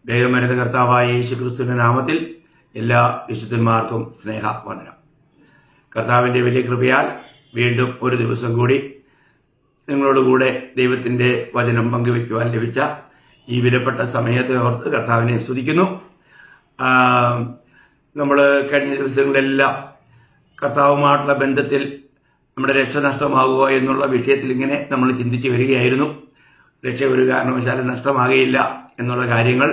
ദൈവമരുന്ന കർത്താവായ യേശുക്രിസ്തുവിന്റെ നാമത്തിൽ എല്ലാ വിശുദ്ധന്മാർക്കും സ്നേഹവന്ദനം. കർത്താവിൻ്റെ വലിയ കൃപയാൽ വീണ്ടും ഒരു ദിവസം കൂടി നിങ്ങളോടുകൂടെ ദൈവത്തിൻ്റെ വചനം പങ്കുവയ്ക്കുവാൻ ലഭിച്ച ഈ വിലപ്പെട്ട സമയത്തെ ഓർത്ത് കർത്താവിനെ സ്തുതിക്കുന്നു. നമ്മൾ കഴിഞ്ഞ ദിവസങ്ങളിലെല്ലാം കർത്താവുമായിട്ടുള്ള ബന്ധത്തിൽ നമ്മുടെ രക്ഷ നഷ്ടമാകുക എന്നുള്ള വിഷയത്തിൽ ഇങ്ങനെ നമ്മൾ ചിന്തിച്ച് വരികയായിരുന്നു. രക്ഷ ഒരു കാരണവശാലും നഷ്ടമാകുകയില്ല എന്നുള്ള കാര്യങ്ങൾ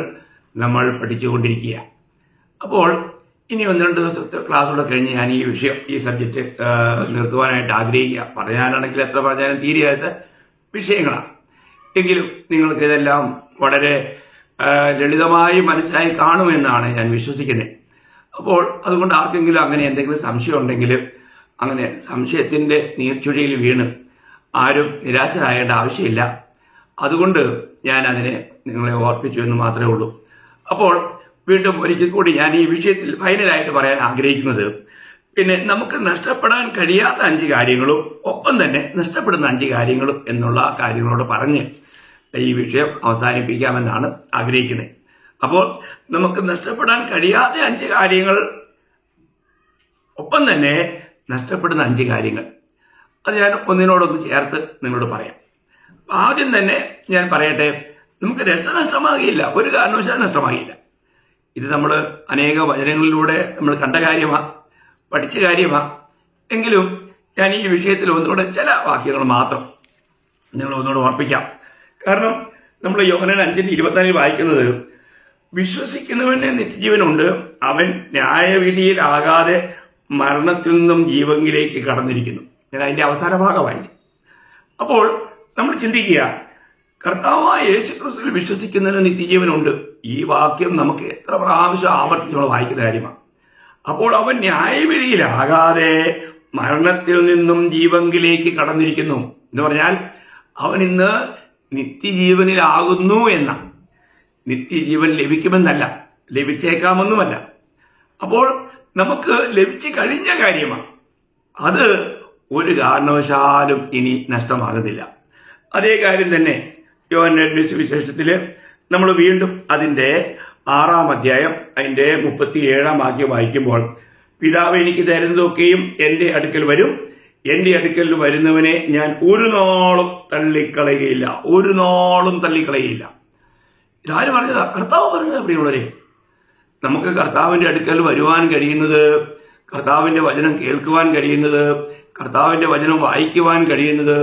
നമ്മൾ പഠിച്ചുകൊണ്ടിരിക്കുക. അപ്പോൾ ഇനി 1-2 ദിവസത്തെ ക്ലാസ്സുകൂടെ കഴിഞ്ഞ് ഞാൻ ഈ സബ്ജക്റ്റ് നിർത്തുവാനായിട്ട് ആഗ്രഹിക്കുക. പറയാനാണെങ്കിൽ എത്ര പറഞ്ഞാലും തീരെയാത്ത വിഷയങ്ങളാണ്. എങ്കിലും നിങ്ങൾക്ക് ഇതെല്ലാം വളരെ ലളിതമായി മനസ്സിലായി കാണുമെന്നാണ് ഞാൻ വിശ്വസിക്കുന്നത്. അപ്പോൾ അതുകൊണ്ട് ആർക്കെങ്കിലും അങ്ങനെ എന്തെങ്കിലും സംശയം ഉണ്ടെങ്കിൽ അങ്ങനെ സംശയത്തിൻ്റെ നീർച്ചുഴിയിൽ വീണ് ആരും നിരാശരാകേണ്ട ആവശ്യമില്ല. അതുകൊണ്ട് ഞാൻ അതിനെ നിങ്ങളെ ഓർപ്പിച്ചു എന്ന് മാത്രമേ ഉള്ളൂ. അപ്പോൾ വീണ്ടും ഒരിക്കൽ കൂടി ഞാൻ ഈ വിഷയത്തിൽ ഫൈനലായിട്ട് പറയാൻ ആഗ്രഹിക്കുന്നത്, പിന്നെ നമുക്ക് നഷ്ടപ്പെടാൻ കഴിയാത്ത 5 കാര്യങ്ങളും ഒപ്പം തന്നെ നഷ്ടപ്പെടുന്ന 5 കാര്യങ്ങളും എന്നുള്ള കാര്യങ്ങളോട് പറഞ്ഞ് ഈ വിഷയം അവസാനിപ്പിക്കാമെന്നാണ് ആഗ്രഹിക്കുന്നത്. അപ്പോൾ നമുക്ക് നഷ്ടപ്പെടാൻ കഴിയാത്ത 5 കാര്യങ്ങൾ, ഒപ്പം തന്നെ നഷ്ടപ്പെടുന്ന 5 കാര്യങ്ങൾ, അത് ഞാൻ ഒന്നിനോടൊന്ന് ചേർത്ത് നിങ്ങളോട് പറയാം. ആദ്യം തന്നെ ഞാൻ പറയട്ടെ, നമുക്ക് രക്ഷ നഷ്ടമാകില്ല, ഒരു കാരണവശാലും നഷ്ടമാകില്ല. ഇത് നമ്മൾ അനേക വചനങ്ങളിലൂടെ നമ്മൾ കണ്ട കാര്യമാണ്, പഠിച്ച കാര്യമാണ്. എങ്കിലും ഞാൻ ഈ വിഷയത്തിൽ ഒന്നുകൂടെ ചില വാക്യങ്ങൾ മാത്രം നിങ്ങൾ ഒന്നുകൂടെ ഓർപ്പിക്കാം. കാരണം നമ്മൾ യോഹന്നാൻ 5:24 വായിക്കുന്നത്, വിശ്വസിക്കുന്നവന് നിത്യജീവനുണ്ട്, അവൻ ന്യായവിധിയിലാകാതെ മരണത്തിൽ നിന്നും ജീവനിലേക്ക് കടന്നിരിക്കുന്നു. ഞാൻ അതിൻ്റെ അവസാന ഭാഗം വായിച്ചു. അപ്പോൾ നമ്മൾ ചിന്തിക്കുക, കർത്താവായ യേശുക്രിസ്തുവിൽ വിശ്വസിക്കുന്നതിന് നിത്യജീവനുണ്ട്. ഈ വാക്യം നമുക്ക് എത്ര പ്രാവശ്യം ആവർത്തിച്ച് നമ്മൾ വായിക്കുന്ന കാര്യമാണ്. അപ്പോൾ അവൻ ന്യായവിധിയിലാകാതെ മരണത്തിൽ നിന്നും ജീവനിലേക്ക് കടന്നിരിക്കുന്നു എന്ന് പറഞ്ഞാൽ അവൻ ഇന്ന് നിത്യജീവനിലാകുന്നു എന്ന, നിത്യജീവൻ ലഭിക്കുമെന്നല്ല, ലഭിച്ചേക്കാമെന്നുമല്ല. അപ്പോൾ നമുക്ക് ലഭിച്ചു കഴിഞ്ഞ കാര്യമാണ്, അത് ഒരു കാരണവശാലും ഇനി നഷ്ടമാകുന്നില്ല. അതേ കാര്യം തന്നെ യോഹന്നാന്റെ സുവിശേഷത്തിൽ നമ്മൾ വീണ്ടും അതിൻ്റെ 6-ാം അധ്യായം അതിൻ്റെ 37-ാം വാക്യം വായിക്കുമ്പോൾ, പിതാവ് എനിക്ക് തരുന്നതൊക്കെയും എൻ്റെ അടുക്കൽ വരും, എൻ്റെ അടുക്കൽ വരുന്നവനെ ഞാൻ ഒരു നാളും തള്ളിക്കളയുകയില്ല, ഒരു നാളും തള്ളിക്കളയുകയില്ല. ഇതാര് പറഞ്ഞതാ? കർത്താവ് പറഞ്ഞതാ. പ്രിയമുള്ളവരെ, നമുക്ക് കർത്താവിൻ്റെ അടുക്കൽ വരുവാൻ കഴിയുന്നത്, കർത്താവിൻ്റെ വചനം കേൾക്കുവാൻ കഴിയുന്നത്, കർത്താവിൻ്റെ വചനം വായിക്കുവാൻ കഴിയുന്നത്,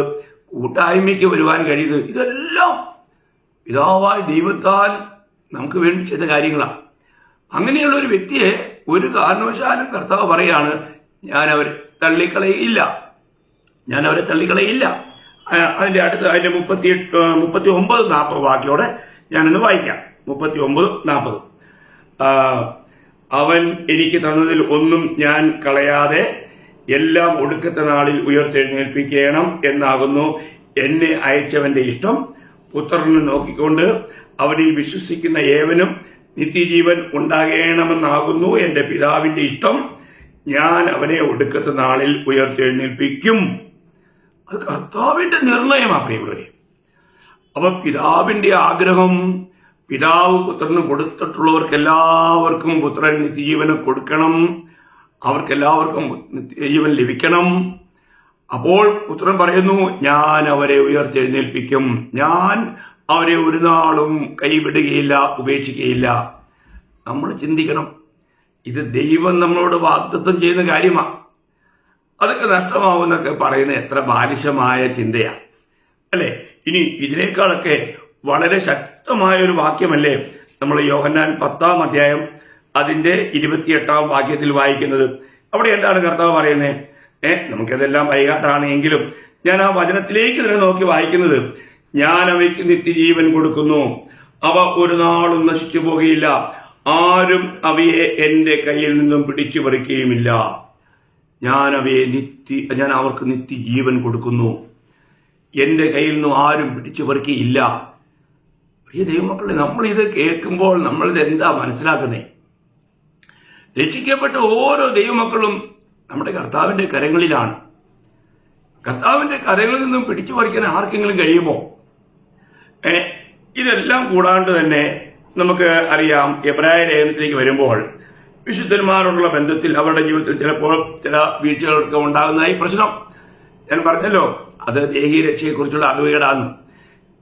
കൂട്ടായ്മയ്ക്ക് വരുവാൻ കഴിയുന്നത്, ഇതെല്ലാം പിതാവായ ദൈവത്താൽ നമുക്ക് വേണ്ടി ചെയ്ത കാര്യങ്ങളാണ്. അങ്ങനെയുള്ള ഒരു വ്യക്തിയെ ഒരു കാരണവശാലും കർത്താവ് പറയാണ്, ഞാൻ അവരെ തള്ളിക്കളയില്ല, ഞാൻ അവരെ തള്ളിക്കളയില്ല. അതിൻ്റെ അടുത്ത് അതിൻ്റെ 39-40 വാക്യോടെ ഞാനൊന്ന് വായിക്കാം. 39-40. അവൻ എനിക്ക് തന്നതിൽ ഒന്നും ഞാൻ കളയാതെ എല്ലാം ഒടുക്കത്തെ നാളിൽ ഉയർത്തെഴുന്നേൽപ്പിക്കണം എന്നാകുന്നു എന്നെ അയച്ചവന്റെ ഇഷ്ടം. പുത്രനെ നോക്കിക്കൊണ്ട് അവനിൽ വിശ്വസിക്കുന്ന ഏവനും നിത്യജീവൻ ഉണ്ടാകണമെന്നാകുന്നു എന്റെ പിതാവിന്റെ ഇഷ്ടം. ഞാൻ അവനെ ഒടുക്കത്തെ നാളിൽ ഉയർത്തെഴുന്നേൽപ്പിക്കും. അത് കർത്താവിന്റെ നിർണയമാണ് പ്രിയമുള്ളവരെ. അപ്പൊ പിതാവിന്റെ ആഗ്രഹം, പിതാവ് പുത്രന് കൊടുത്തിട്ടുള്ളവർക്കെല്ലാവർക്കും പുത്രൻ നിത്യജീവനെ കൊടുക്കണം, അവർക്കെല്ലാവർക്കും നിത്യജീവൻ ലഭിക്കണം. അപ്പോൾ പുത്രൻ പറയുന്നു, ഞാൻ അവരെ ഉയർത്തെഴുന്നേൽപ്പിക്കും, ഞാൻ അവരെ ഒരു നാളും കൈവിടുകയില്ല, ഉപേക്ഷിക്കുകയില്ല. നമ്മൾ ചിന്തിക്കണം, ഇത് ദൈവം നമ്മളോട് വാഗ്ദത്തം ചെയ്യുന്ന കാര്യമാണ്. അതൊക്കെ നഷ്ടമാവുന്നൊക്കെ പറയുന്ന എത്ര ബാലിശമായ ചിന്തയാണ് അല്ലേ? ഇനി ഇതിനേക്കാളൊക്കെ വളരെ ശക്തമായ ഒരു വാക്യമല്ലേ നമ്മൾ യോഹന്നാൻ 10-ാം അധ്യായം അതിന്റെ 28-ാം വാക്യത്തിൽ വായിക്കുന്നത്. അവിടെ എന്താണ് കർത്താവ് പറയുന്നത്? നമുക്കതെല്ലാം വൈകാട്ടാണ് എങ്കിലും ഞാൻ ആ വചനത്തിലേക്ക് തന്നെ നോക്കി വായിക്കുന്നത്, ഞാൻ അവയ്ക്ക് നിത്യജീവൻ കൊടുക്കുന്നു, അവ ഒരു നാളും നശിച്ചു പോകുകയില്ല, ആരും അവയെ എന്റെ കയ്യിൽ നിന്നും പിടിച്ചു പറിക്കുകയുമില്ല. ഞാൻ അവർക്ക് നിത്യജീവൻ കൊടുക്കുന്നു, എന്റെ കയ്യിൽ നിന്നും ആരും പിടിച്ചു പറിക്കുകയില്ല. പ്രിയ ദൈവമക്കളെ, നമ്മളിത് കേൾക്കുമ്പോൾ നമ്മളിത് എന്താ മനസ്സിലാക്കുന്നേ? രക്ഷിക്കപ്പെട്ട ഓരോ ദൈവമക്കളും നമ്മുടെ കർത്താവിന്റെ കരങ്ങളിലാണ്. കർത്താവിന്റെ കരങ്ങളിൽ നിന്നും പിടിച്ചു പറിക്കാൻ ആർക്കെങ്കിലും കഴിയുമോ? ഇതെല്ലാം കൂടാണ്ട് തന്നെ നമുക്ക് അറിയാം, എബ്രായ ലേഖനത്തിലേക്ക് വരുമ്പോൾ വിശുദ്ധന്മാരോടുള്ള ബന്ധത്തിൽ അവരുടെ ജീവിതത്തിൽ ചിലപ്പോൾ ചില വീഴ്ചകളൊക്കെ ഉണ്ടാകുന്നതായി പ്രശ്നം. ഞാൻ പറഞ്ഞല്ലോ, അത് ദേഹീയ രക്ഷയെക്കുറിച്ചുള്ള അറിവുകേടാന്ന്.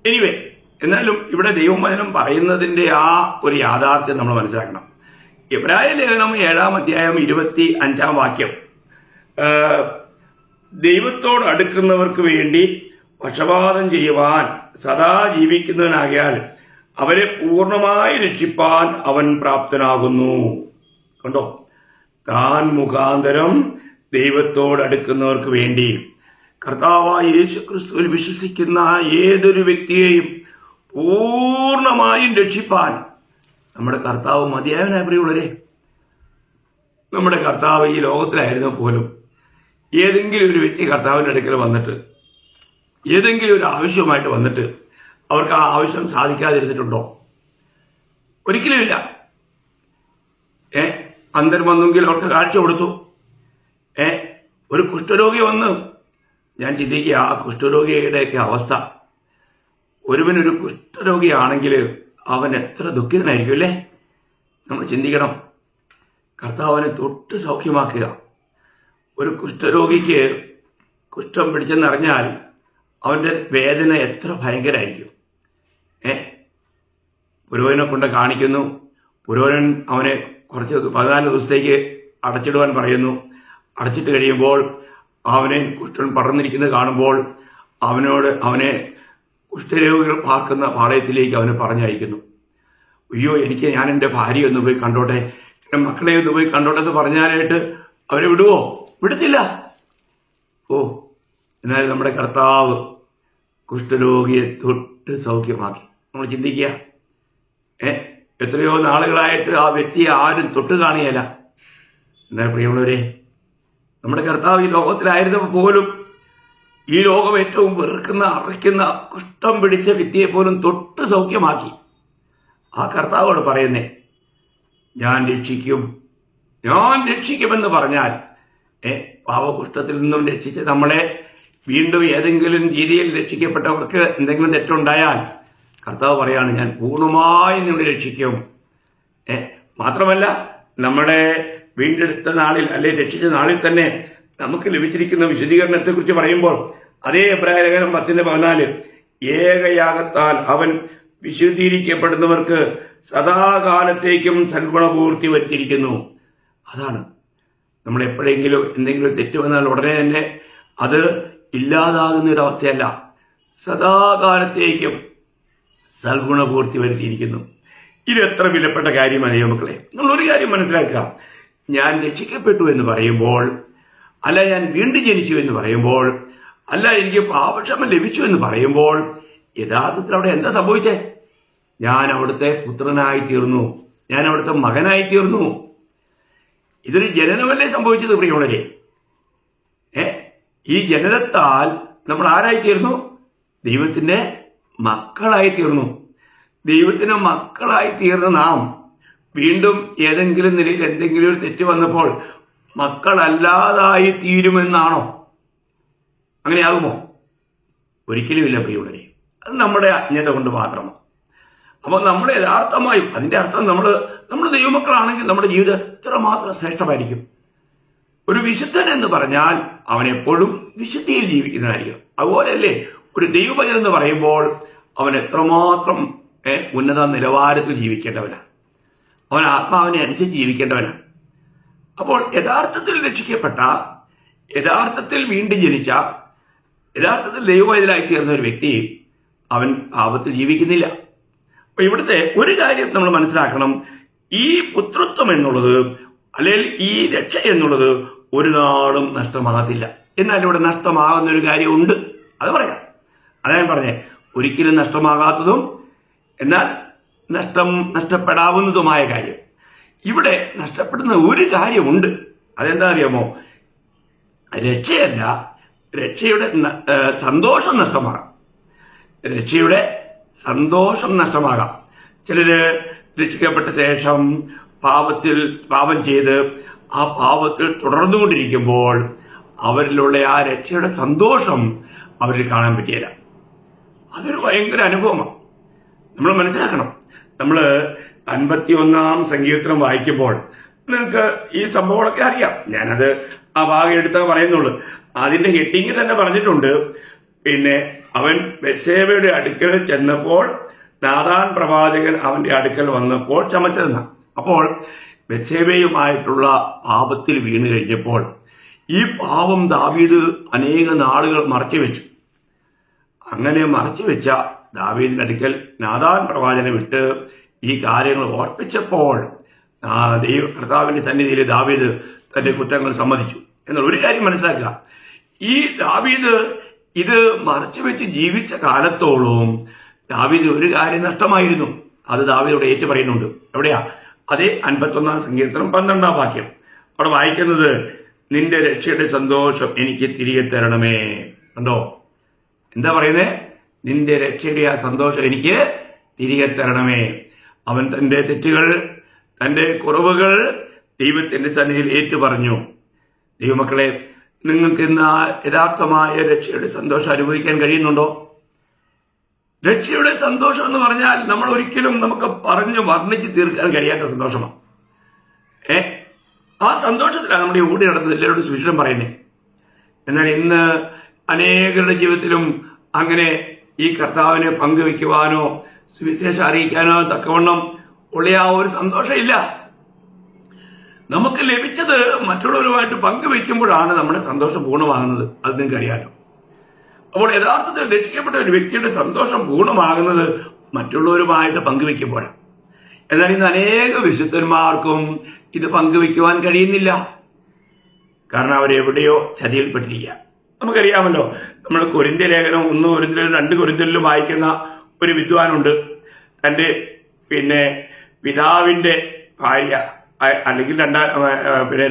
എനിവേ, എന്നാലും ഇവിടെ ദൈവവചനം പറയുന്നതിന്റെ ആ ഒരു യാഥാർത്ഥ്യം നമ്മൾ മനസ്സിലാക്കണം. എബ്രായ ലേഖനം 7-ാം അധ്യായം 25-ാം വാക്യം, ദൈവത്തോട് അടുക്കുന്നവർക്ക് വേണ്ടി പക്ഷപാതം ചെയ്യുവാൻ സദാ ജീവിക്കുന്നവനാകിയാൽ അവരെ പൂർണ്ണമായി രക്ഷിപ്പാൻ അവൻ പ്രാപ്തനാകുന്നു. കണ്ടോ, താൻ മുഖാന്തരം ദൈവത്തോട് അടുക്കുന്നവർക്ക് വേണ്ടി കർത്താവായ യേശു ക്രിസ്തുവിൽ വിശ്വസിക്കുന്ന ഏതൊരു വ്യക്തിയെയും പൂർണ്ണമായും രക്ഷിപ്പാൻ നമ്മുടെ കർത്താവ് മതിയായവനായ പ്രിയമുള്ളവരെ. നമ്മുടെ കർത്താവ് ഈ ലോകത്തിലായിരുന്നു പോലും ഏതെങ്കിലും ഒരു വ്യക്തി കർത്താവിൻ്റെ അടുക്കൽ വന്നിട്ട് ഏതെങ്കിലും ഒരു ആവശ്യമായിട്ട് വന്നിട്ട് അവർക്ക് ആ ആവശ്യം സാധിക്കാതിരുന്നിട്ടുണ്ടോ? ഒരിക്കലുമില്ല. അന്തർ വന്നെങ്കിൽ അവർക്ക് കാഴ്ച കൊടുത്തു. ഒരു കുഷ്ഠരോഗി വന്ന്, ഞാൻ ചിന്തിക്കുക ആ കുഷ്ഠരോഗിയുടെയൊക്കെ അവസ്ഥ. ഒരുവനൊരു കുഷ്ഠരോഗിയാണെങ്കിൽ അവൻ എത്ര ദുഃഖിതനായിരിക്കും അല്ലേ? നമ്മൾ ചിന്തിക്കണം. കർത്താവിനെ തൊട്ട് സൗഖ്യമാക്കുക. ഒരു കുഷ്ഠരോഗിക്ക് കുഷ്ഠം പിടിച്ചെന്നറിഞ്ഞാൽ അവൻ്റെ വേദന എത്ര ഭയങ്കരമായിരിക്കും. പുരോഹിതനെ കൊണ്ട് കാണിക്കുന്നു. പുരോഹിതൻ അവനെ കുറച്ച് 14 ദിവസത്തേക്ക് അടച്ചിടുവാൻ പറയുന്നു. അടച്ചിട്ട് കഴിയുമ്പോൾ അവനെ കുഷ്ഠൻ പടർന്നിരിക്കുന്നത് കാണുമ്പോൾ അവനെ കുഷ്ഠരോഗികൾ പാർക്കുന്ന പാളയത്തിലേക്ക് അവനെ പറഞ്ഞയക്കുന്നു. അയ്യോ, ഞാൻ എൻ്റെ ഭാര്യയെ ഒന്ന് പോയി കണ്ടോട്ടെ, എൻ്റെ മക്കളെ ഒന്ന് പോയി കണ്ടോട്ടെ എന്ന് പറഞ്ഞാലായിട്ട് അവരെ വിടുവോ? വിടത്തില്ല. എന്നാൽ നമ്മുടെ കർത്താവ് കുഷ്ഠരോഗിയെ തൊട്ട് സൗഖ്യമാക്കി. നമ്മൾ ചിന്തിക്കുക, എത്രയോ നാളുകളായിട്ട് ആ വ്യക്തിയെ ആരും തൊട്ട് കാണുകയില്ല. എന്നാൽ പ്രിയമുള്ളവരെ, നമ്മുടെ കർത്താവ് ഈ ലോകത്തിലായിരുന്നപ്പോൾ പോലും ഈ ലോകം ഏറ്റവും വെറുക്കുന്ന അറയ്ക്കുന്ന കുഷ്ഠം പിടിച്ച വ്യക്തിയെ പോലും തൊട്ട് സൗഖ്യമാക്കി. ആ കർത്താവോട് പറയുന്നേ, ഞാൻ രക്ഷിക്കുമെന്ന് പറഞ്ഞാൽ പാവകുഷ്ഠത്തിൽ നിന്നും രക്ഷിച്ച് നമ്മളെ വീണ്ടും ഏതെങ്കിലും രീതിയിൽ രക്ഷിക്കപ്പെട്ടവർക്ക് എന്തെങ്കിലും തെറ്റുണ്ടായാൽ കർത്താവ് പറയാണ്, ഞാൻ പൂർണ്ണമായി നിങ്ങളെ രക്ഷിക്കും. മാത്രമല്ല, നമ്മളെ വീണ്ടെടുത്ത നാളിൽ അല്ലെ രക്ഷിച്ച നാളിൽ തന്നെ നമുക്ക് ലഭിച്ചിരിക്കുന്ന വിശദീകരണത്തെക്കുറിച്ച് പറയുമ്പോൾ അതേ എബ്രായ ലേഖനം 10:14, ഏകയാഗത്താൽ അവൻ വിശുദ്ധീകരിക്കപ്പെടുന്നവർക്ക് സദാകാലത്തേക്കും സൽഗുണപൂർത്തി വരുത്തിയിരിക്കുന്നു. അതാണ് നമ്മൾ എപ്പോഴെങ്കിലും എന്തെങ്കിലും തെറ്റ് വന്നാൽ ഉടനെ തന്നെ അത് ഇല്ലാതാകുന്ന ഒരു അവസ്ഥയല്ല, സദാകാലത്തേക്കും സൽഗുണപൂർത്തി വരുത്തിയിരിക്കുന്നു. ഇത് എത്ര വിലപ്പെട്ട കാര്യമാണ് മക്കളെ. നമ്മളൊരു കാര്യം മനസ്സിലാക്കുക, ഞാൻ രക്ഷിക്കപ്പെട്ടു എന്ന് പറയുമ്പോൾ, അല്ല ഞാൻ വീണ്ടും ജനിച്ചു എന്ന് പറയുമ്പോൾ, അല്ല എനിക്ക് പാപക്ഷമ ലഭിച്ചു എന്ന് പറയുമ്പോൾ യഥാർത്ഥത്തിൽ അവിടെ എന്താ സംഭവിച്ചേ? ഞാൻ അവിടുത്തെ പുത്രനായി തീർന്നു, ഞാൻ അവിടുത്തെ മകനായി തീർന്നു. ഇതൊരു ജനനമല്ലേ സംഭവിച്ചത് പ്രിയമുള്ളവരെ? ഈ ജനനത്താൽ നമ്മൾ ആരായി തീർന്നു? ദൈവത്തിന്റെ മക്കളായി തീർന്നു. ദൈവത്തിന്റെ മക്കളായി തീർന്ന നാം വീണ്ടും ഏതെങ്കിലും നിലയിൽ എന്തെങ്കിലും ഒരു തെറ്റ് വന്നപ്പോൾ മക്കളല്ലാതായി തീരുമെന്നാണോ? അങ്ങനെയാകുമോ? ഒരിക്കലുമില്ല പ്രിയമുള്ളവരെ. അത് നമ്മുടെ അജ്ഞത കൊണ്ട് മാത്രമാണ്. അപ്പോൾ നമ്മൾ യഥാർത്ഥമായും അതിന്റെ അർത്ഥം നമ്മൾ ദൈവമക്കളാണെങ്കിൽ നമ്മുടെ ജീവിതം എത്രമാത്രം ശ്രേഷ്ഠമായിരിക്കും. ഒരു വിശുദ്ധൻ എന്ന് പറഞ്ഞാൽ അവൻ എപ്പോഴും വിശുദ്ധിയിൽ ജീവിക്കുന്നതായിരിക്കും. അതുപോലെയല്ലേ ഒരു ദൈവഭജൻ എന്ന് പറയുമ്പോൾ അവൻ എത്രമാത്രം ഉന്നത നിലവാരത്തിൽ ജീവിക്കേണ്ടവനാണ്. അവൻ ആത്മാവിനെ അനുസരിച്ച് ജീവിക്കേണ്ടവനാണ്. അപ്പോൾ യഥാർത്ഥത്തിൽ രക്ഷിക്കപ്പെട്ട, യഥാർത്ഥത്തിൽ വീണ്ടും ജനിച്ച, യഥാർത്ഥത്തിൽ ദൈവവൈതലായി തീർന്ന ഒരു വ്യക്തി അവൻ പാപത്തിൽ ജീവിക്കുന്നില്ല. അപ്പൊ ഇവിടുത്തെ ഒരു കാര്യം നമ്മൾ മനസ്സിലാക്കണം, ഈ പുത്രത്വം എന്നുള്ളത് അല്ലെങ്കിൽ ഈ രക്ഷ എന്നുള്ളത് ഒരു നാളും നഷ്ടമാകത്തില്ല. എന്നാൽ ഇവിടെ നഷ്ടമാകുന്ന ഒരു കാര്യമുണ്ട്, അത് പറയാം. അതാ ഞാൻ പറഞ്ഞേ, ഒരിക്കലും നഷ്ടമാകാത്തതും എന്നാൽ നഷ്ടപ്പെടാവുന്നതുമായ കാര്യം. ഇവിടെ നഷ്ടപ്പെടുന്ന ഒരു കാര്യമുണ്ട്. അതെന്താ അറിയാമോ? രക്ഷയല്ല, രക്ഷയുടെ സന്തോഷം നഷ്ടമാകാം. രക്ഷയുടെ സന്തോഷം നഷ്ടമാകാം. ചിലര് രക്ഷിക്കപ്പെട്ട ശേഷം പാപം ചെയ്ത് ആ പാപത്തിൽ തുടർന്നുകൊണ്ടിരിക്കുമ്പോൾ അവരിലുള്ള ആ രക്ഷയുടെ സന്തോഷം അവരിൽ കാണാൻ പറ്റിയില്ല. അതൊരു ഭയങ്കര അനുഭവമാണ്. നമ്മൾ മനസ്സിലാക്കണം. നമ്മൾ 51 സങ്കീർത്തനം വായിക്കുമ്പോൾ നിങ്ങൾക്ക് ഈ സംഭവങ്ങളൊക്കെ അറിയാം. ഞാനത് ആ ഭാഗം എടുത്താൽ പറയുന്നുള്ളൂ. അതിന്റെ ഹെഡിങ് തന്നെ പറഞ്ഞിട്ടുണ്ട്. പിന്നെ അവൻ ബത്ശേബയുടെ അടുക്കൽ ചെന്നപ്പോൾ നാഥാൻ പ്രവാചകൻ അവന്റെ അടുക്കൽ വന്നപ്പോൾ ചമച്ചതെന്ന. അപ്പോൾ ബത്ശേബയുമായിട്ടുള്ള പാപത്തിൽ വീണ് കഴിഞ്ഞപ്പോൾ ഈ പാപം ദാവീദ് അനേക നാളുകൾ മറച്ചു വെച്ചു. അങ്ങനെ മറച്ചു വെച്ച ദാവീദിന്റെ അടുക്കൽ നാഥാൻ പ്രവാചകനെ വിട്ട് ഈ കാര്യങ്ങൾ ഓർപ്പിച്ചപ്പോൾ കർത്താവിന്റെ സന്നിധിയിൽ ദാവീദ് തന്റെ കുറ്റങ്ങൾ സമ്മതിച്ചു. എന്നാൽ ഒരു കാര്യം മനസ്സിലാക്കുക, ഈ ദാവീദ് ഇത് മറച്ചു വെച്ച് ജീവിച്ച കാലത്തോളം ദാവീദ് ഒരു കാര്യം നഷ്ടമായിരുന്നു. അത് ദാവീദോട് ഏറ്റു പറയുന്നുണ്ട്. എവിടെയാ? അതേ 51 സങ്കീർത്തനം 12 വാക്യം. അവിടെ വായിക്കുന്നത്, നിന്റെ രക്ഷയുടെ സന്തോഷം എനിക്ക് തിരികെ തരണമേ. കണ്ടോ? എന്താ പറയുന്നേ? നിന്റെ രക്ഷയുടെ ആ സന്തോഷം എനിക്ക് തിരികെ തരണമേ. അവൻ തന്റെ തെറ്റുകൾ, തന്റെ കുറവുകൾ ദൈവത്തിന്റെ സന്നിധിയിൽ ഏറ്റു പറഞ്ഞു. ദൈവമക്കളെ, നിങ്ങൾക്ക് ഇന്ന് യഥാർത്ഥമായ രക്ഷയുടെ സന്തോഷം അനുഭവിക്കാൻ കഴിയുന്നുണ്ടോ? രക്ഷയുടെ സന്തോഷം എന്ന് പറഞ്ഞാൽ നമ്മൾ ഒരിക്കലും നമുക്ക് പറഞ്ഞു വർണ്ണിച്ച് തീർക്കാൻ കഴിയാത്ത സന്തോഷമാണ്. ആ സന്തോഷത്തിലാണ് നമ്മുടെ ഓടി നടന്നത് എല്ലാവരോടും സുവിശേഷം പറയുന്നത്. എന്നാൽ ഇന്ന് അനേകരുടെ ജീവിതത്തിലും അങ്ങനെ ഈ കർത്താവിനെ പങ്കുവെക്കുവാനോ സുവിശേഷം അറിയിക്കാനോ തക്കവണ്ണം ഉള്ള ആ ഒരു സന്തോഷമില്ല. നമുക്ക് ലഭിച്ചത് മറ്റുള്ളവരുമായിട്ട് പങ്കുവെക്കുമ്പോഴാണ് നമ്മുടെ സന്തോഷം പൂർണ്ണമാകുന്നത്. അത് നിങ്ങൾക്ക് അറിയാലോ. അപ്പോൾ യഥാർത്ഥത്തിൽ രക്ഷിക്കപ്പെട്ട ഒരു വ്യക്തിയുടെ സന്തോഷം പൂർണ്ണമാകുന്നത് മറ്റുള്ളവരുമായിട്ട് പങ്കുവെക്കുമ്പോഴാണ്. എന്നാൽ ഇന്ന് അനേക വിശുദ്ധന്മാർക്കും ഇത് പങ്കുവെക്കുവാൻ കഴിയുന്നില്ല. കാരണം അവരെവിടെയോ ചതിയിൽപ്പെട്ടിരിക്കുക. നമുക്കറിയാമല്ലോ, നമ്മൾ കൊരിന്ത്യ ലേഖനം 1 കൊരിന്ത്യയിലും 2 കൊരിന്ത്യയിലും വായിക്കുന്ന ഒരു വിദ്വാനുണ്ട്. തന്റെ പിതാവിന്റെ ഭാര്യ അല്ലെങ്കിൽ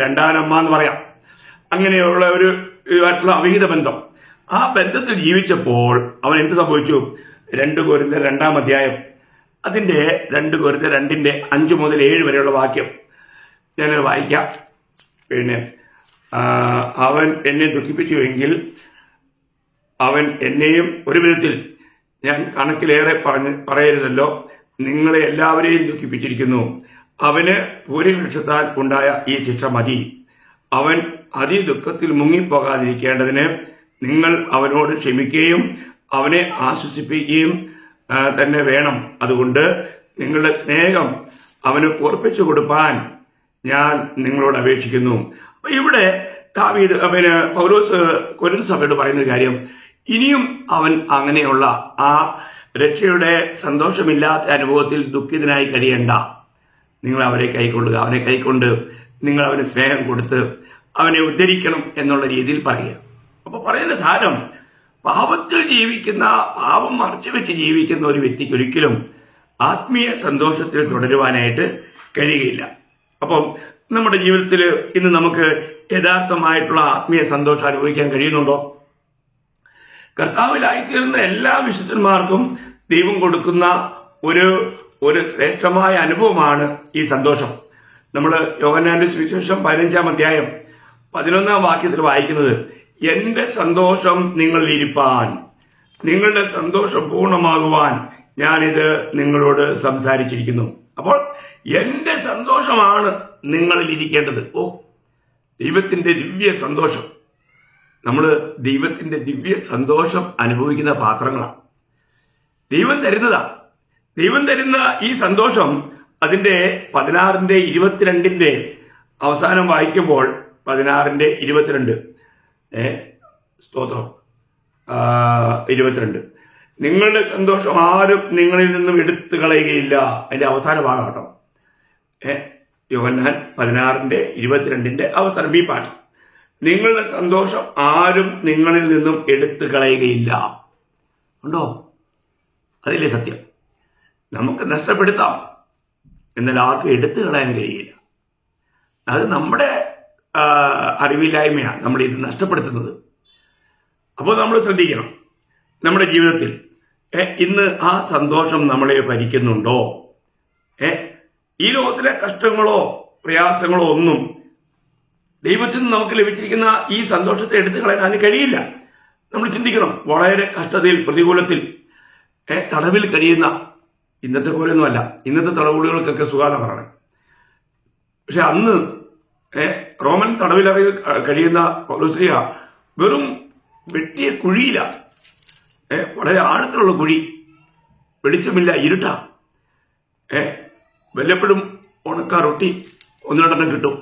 രണ്ടാനമ്മ എന്ന് പറയാം, അങ്ങനെയുള്ള ഒരു ആയിട്ടുള്ള അവിഹിത ബന്ധം. ആ ബന്ധത്തിൽ ജീവിച്ചപ്പോൾ അവൻ എന്ത് സംഭവിച്ചു? 2 കൊരിന്ത്യർ 2 അധ്യായം അതിന്റെ 2 കൊരിന്ത്യർ 2 5 മുതൽ 7 വരെയുള്ള വാക്യം ഞാനത് വായിക്കാം. അവൻ എന്നെ ദുഃഖിപ്പിച്ചുവെങ്കിൽ അവൻ എന്നെയും ഒരു വിധത്തിൽ ഞാൻ കണക്കിലേറെ പറയരുതല്ലോ. നിങ്ങളെ എല്ലാവരെയും ദുഃഖിപ്പിച്ചിരിക്കുന്നു. അവന് ഭൂരിപക്ഷത്താൽ ഉണ്ടായ ഈ ശിക്ഷ മതി. അവൻ അതിദുഃഖത്തിൽ മുങ്ങിപ്പോകാതിരിക്കേണ്ടതിന് നിങ്ങൾ അവനോട് ക്ഷമിക്കുകയും അവനെ ആശ്വസിപ്പിക്കുകയും തന്നെ വേണം. അതുകൊണ്ട് നിങ്ങളുടെ സ്നേഹം അവന് ഉറപ്പിച്ചു കൊടുപ്പാൻ ഞാൻ നിങ്ങളോട് അപേക്ഷിക്കുന്നു. അപ്പൊ ഇവിടെ ദാവീദ് പൗലോസ് കൊരിന്ത് സഭയോട് പറയുന്ന കാര്യം, ഇനിയും അവൻ അങ്ങനെയുള്ള ആ രക്ഷയുടെ സന്തോഷമില്ലാത്ത അനുഭവത്തിൽ ദുഃഖിതനായി കഴിയണ്ട. നിങ്ങൾ അവരെ കൈക്കൊള്ളുക. അവനെ കൈക്കൊണ്ട് നിങ്ങൾ അവന് സ്നേഹം കൊടുത്ത് അവനെ ഉദ്ധരിക്കണം എന്നുള്ള രീതിയിൽ പറയുക. അപ്പൊ പറയുന്ന സാരം, പാപത്തിൽ ജീവിക്കുന്ന, പാപം മറച്ചു വെച്ച് ജീവിക്കുന്ന ഒരു വ്യക്തിക്ക് ഒരിക്കലും ആത്മീയ സന്തോഷത്തിൽ തുടരുവാനായിട്ട് കഴിയുകയില്ല. അപ്പം നമ്മുടെ ജീവിതത്തിൽ ഇന്ന് നമുക്ക് യഥാർത്ഥമായിട്ടുള്ള ആത്മീയ സന്തോഷം അനുഭവിക്കാൻ കഴിയുന്നുണ്ടോ? കർത്താവിലായിത്തീരുന്ന എല്ലാ വിശുദ്ധന്മാർക്കും ദൈവം കൊടുക്കുന്ന ഒരു ശ്രേഷ്ഠമായ അനുഭവമാണ് ഈ സന്തോഷം. നമ്മൾ യോഹന്നാന്റെ സുവിശേഷം 15 അധ്യായം 11 വാക്യത്തിൽ വായിക്കുന്നത്, എന്റെ സന്തോഷം നിങ്ങളിൽ ഇരിപ്പാൻ, നിങ്ങളുടെ സന്തോഷം പൂർണ്ണമാകുവാൻ ഞാനിത് നിങ്ങളോട് സംസാരിച്ചിരിക്കുന്നു. അപ്പോൾ എന്റെ സന്തോഷമാണ് നിങ്ങളിൽ ഇരിക്കേണ്ടത്. ദൈവത്തിന്റെ ദിവ്യ സന്തോഷം. നമ്മൾ ദൈവത്തിന്റെ ദിവ്യ സന്തോഷം അനുഭവിക്കുന്ന പാത്രങ്ങളാണ്. ദൈവം തരുന്നതാ. ദൈവം തരുന്ന ഈ സന്തോഷം അതിന്റെ 16:22 അവസാനം വായിക്കുമ്പോൾ 16:22 സ്തോത്രം 22, നിങ്ങളുടെ സന്തോഷം ആരും നിങ്ങളിൽ നിന്നും എടുത്തു കളയുകയില്ല. അതിന്റെ അവസാന ഭാഗം കേട്ടോ. യോഹന്നാൻ 16:22 അവസാനം ബി പാർട്ട്. നിങ്ങളുടെ സന്തോഷം ആരും നിങ്ങളിൽ നിന്നും എടുത്തു കളയുകയില്ല. ഉണ്ടോ? അതില്ലേ സത്യം. നമുക്ക് നഷ്ടപ്പെടുത്താം, എന്നാൽ ആർക്കും എടുത്തു കളയാൻ കഴിയില്ല. അത് നമ്മുടെ അറിവില്ലായ്മയാണ് നമ്മൾ ഇത് നഷ്ടപ്പെടുത്തുന്നത്. അപ്പോൾ നമ്മൾ ശ്രദ്ധിക്കണം. നമ്മുടെ ജീവിതത്തിൽ ഇന്ന് ആ സന്തോഷം നമ്മളെ ഭരിക്കുന്നുണ്ടോ? ഈ ലോകത്തിലെ കഷ്ടങ്ങളോ പ്രയാസങ്ങളോ ഒന്നും ദൈവത്തിൽ നിന്ന് നമുക്ക് ലഭിച്ചിരിക്കുന്ന ഈ സന്തോഷത്തെ എടുത്തു കളയാൻ കഴിയില്ല. നമ്മൾ ചിന്തിക്കണം. വളരെ കഷ്ടതയിൽ, പ്രതികൂലത്തിൽ, തടവിൽ കഴിയുന്ന ഇന്നത്തെ പോലെയൊന്നുമല്ല. ഇന്നത്തെ തടവുള്ളികൾക്കൊക്കെ സുഖാണെന്നാണ്. പക്ഷെ അന്ന് റോമൻ തടവിലറി കഴിയുന്ന പൗലോസ്ലീഹ വെറും വെട്ടിയ കുഴിയില, വളരെ ആഴത്തിലുള്ള കുഴി, വെളിച്ചമില്ല, ഇരുട്ടാ. വല്ലപ്പോഴും ഉണക്ക റൊട്ടി ഒന്ന് രണ്ടെണ്ണം കിട്ടും.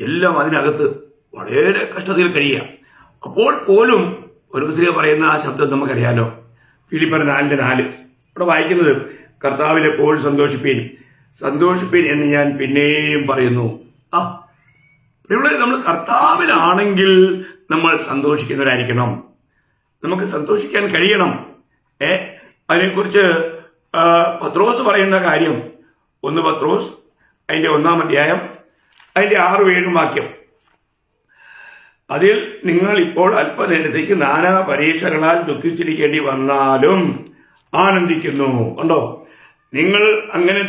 എല്ലാം അതിനകത്ത് വളരെ കഷ്ടതയിൽ കഴിയുക. അപ്പോൾ പോലും പൗലോസ്ലീഹ പറയുന്ന ആ ശബ്ദം നമുക്കറിയാലോ. ഫിലിപ്പർ 4:4 ഇവിടെ വായിക്കുന്നത്, കർത്താവിൽ എപ്പോഴും സന്തോഷിപ്പീൻ, സന്തോഷിപ്പീൻ എന്ന് ഞാൻ പിന്നെയും പറയുന്നു. ഇവിടെ നമ്മൾ കർത്താവിലാണെങ്കിൽ നമ്മൾ സന്തോഷിക്കുന്നവരായിരിക്കണം. നമുക്ക് സന്തോഷിക്കാൻ കഴിയണം. അതിനെക്കുറിച്ച് പത്രോസ് പറയുന്ന കാര്യം 1 പത്രോസ് അതിന്റെ 1-ാം അധ്യായം അതിന്റെ 6-7 വാക്യം. അതിൽ നിങ്ങൾ ഇപ്പോൾ അല്പനേരത്തേക്ക് നാനാ പരീക്ഷകളാൽ ദുഃഖിച്ചിരിക്കേണ്ടി വന്നാലും ആനന്ദിക്കുന്നു. കണ്ടോ, നിങ്ങൾ അങ്ങനെ